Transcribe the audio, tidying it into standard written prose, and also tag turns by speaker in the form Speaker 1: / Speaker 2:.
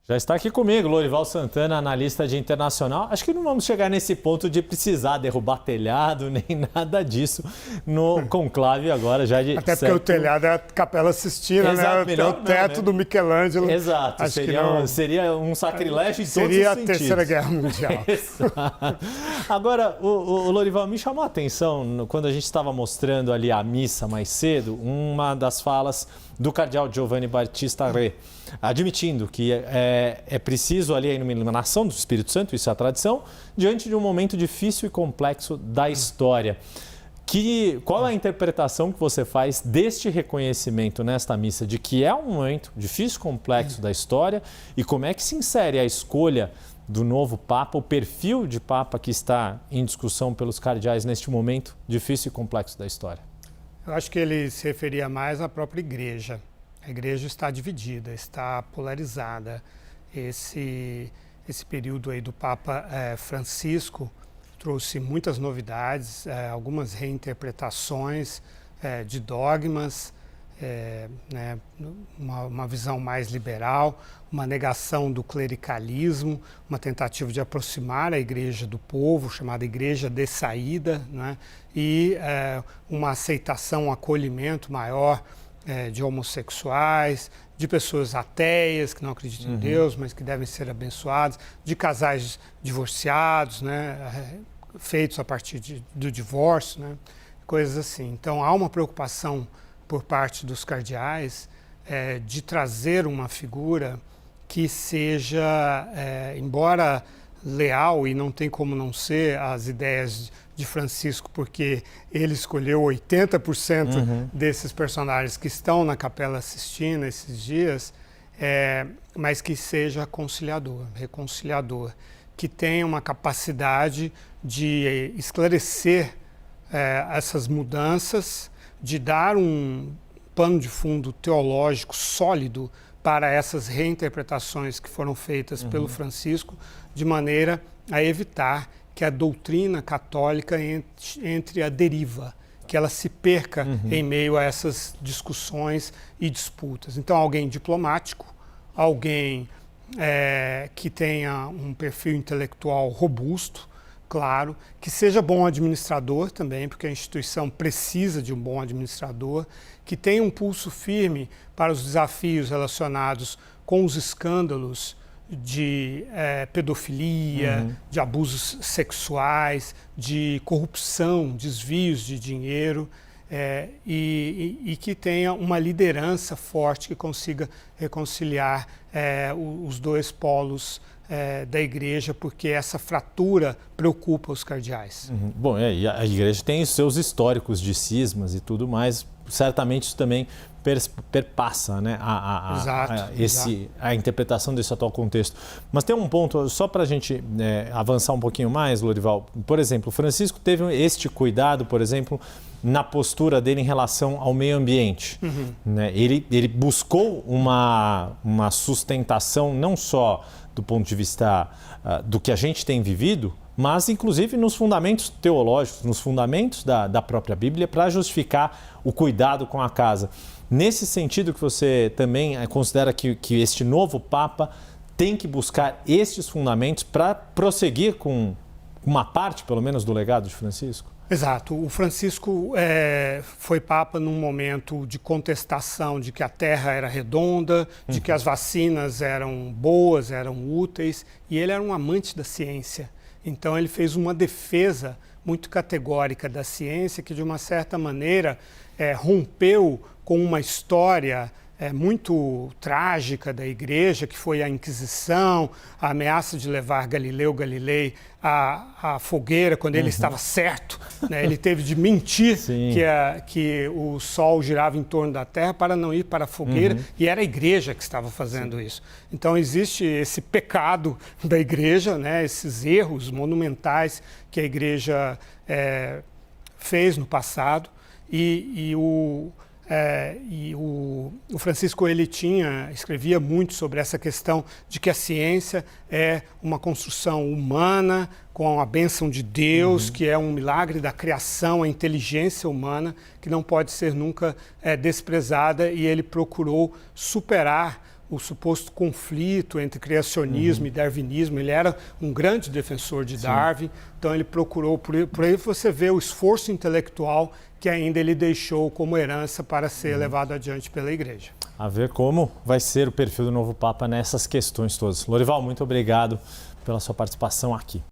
Speaker 1: Já está aqui comigo, Lorival Santana, analista de internacional. Acho que não vamos chegar nesse ponto de precisar derrubar telhado, nem nada disso no conclave agora já de
Speaker 2: Até porque o telhado é a Capela Sistina,
Speaker 1: exato,
Speaker 2: né? É o teto do Michelangelo.
Speaker 1: Exato,
Speaker 2: Acho
Speaker 1: seria um sacrilégio em todos os
Speaker 2: Seria a
Speaker 1: sentidos.
Speaker 2: Terceira Guerra Mundial.
Speaker 1: Agora, o Lorival, me chamou a atenção, quando a gente estava mostrando ali a missa mais cedo, uma das falas do cardeal Giovanni Battista Re, admitindo que é preciso ali a iluminação do Espírito Santo, isso é a tradição, diante de um momento difícil e complexo da história. Qual é a interpretação que você faz deste reconhecimento nesta missa, de que é um momento difícil e complexo da história, e como é que se insere a escolha do novo Papa, o perfil de Papa que está em discussão pelos cardeais neste momento difícil e complexo da história?
Speaker 2: Eu acho que ele se referia mais à própria igreja. A igreja está dividida, está polarizada. Esse período aí do Papa Francisco trouxe muitas novidades, algumas reinterpretações de dogmas, né, uma visão mais liberal, uma negação do clericalismo, uma tentativa de aproximar a igreja do povo, chamada Igreja de Saída, né, e uma aceitação, um acolhimento maior de homossexuais, de pessoas ateias que não acreditam em Deus, mas que devem ser abençoadas, de casais divorciados, né, feitos a partir do divórcio, né, coisas assim. Então há uma preocupação por parte dos cardeais de trazer uma figura que seja, embora leal, e não tem como não ser, às ideias de Francisco, porque ele escolheu 80% desses personagens que estão na Capela Sistina esses dias, mas que seja reconciliador, que tenha uma capacidade de esclarecer essas mudanças, de dar um pano de fundo teológico sólido para essas reinterpretações que foram feitas pelo Francisco, de maneira a evitar que a doutrina católica entre a deriva, que ela se perca em meio a essas discussões e disputas. Então, alguém diplomático, alguém que tenha um perfil intelectual robusto, claro, que seja bom administrador também, porque a instituição precisa de um bom administrador, que tenha um pulso firme para os desafios relacionados com os escândalos de pedofilia, de abusos sexuais, de corrupção, desvios de dinheiro, e que tenha uma liderança forte que consiga reconciliar os dois polos da igreja, porque essa fratura preocupa os cardeais.
Speaker 1: Bom, e a igreja tem os seus históricos de cismas e tudo mais, certamente isso também perpassa, né, a interpretação desse atual contexto. Mas tem um ponto, só para a gente avançar um pouquinho mais, Lorival. Por exemplo, Francisco teve este cuidado, por exemplo, na postura dele em relação ao meio ambiente. Né? Ele buscou uma sustentação não só do ponto de vista do que a gente tem vivido, mas inclusive nos fundamentos teológicos, nos fundamentos da própria Bíblia, para justificar o cuidado com a casa. Nesse sentido que você também considera que este novo Papa tem que buscar estes fundamentos para prosseguir com uma parte, pelo menos, do legado de Francisco?
Speaker 2: Exato. O Francisco foi Papa num momento de contestação de que a Terra era redonda, de que as vacinas eram boas, eram úteis, e ele era um amante da ciência. Então ele fez uma defesa muito categórica da ciência que, de uma certa maneira, rompeu com uma história muito trágica da igreja, que foi a Inquisição, a ameaça de levar Galileu Galilei à fogueira quando ele estava certo, né? Ele teve de mentir que o Sol girava em torno da Terra para não ir para a fogueira, e era a igreja que estava fazendo isso. Então existe esse pecado da igreja, né? Esses erros monumentais que a igreja fez no passado, e o Francisco escrevia muito sobre essa questão de que a ciência é uma construção humana com a bênção de Deus, que é um milagre da criação, a inteligência humana, que não pode ser nunca desprezada, e ele procurou superar o suposto conflito entre criacionismo e darwinismo. Ele era um grande defensor de Darwin, então ele procurou, por aí você vê o esforço intelectual que ainda ele deixou como herança para ser levado adiante pela Igreja.
Speaker 1: A ver como vai ser o perfil do novo Papa nessas questões todas. Lorival, muito obrigado pela sua participação aqui.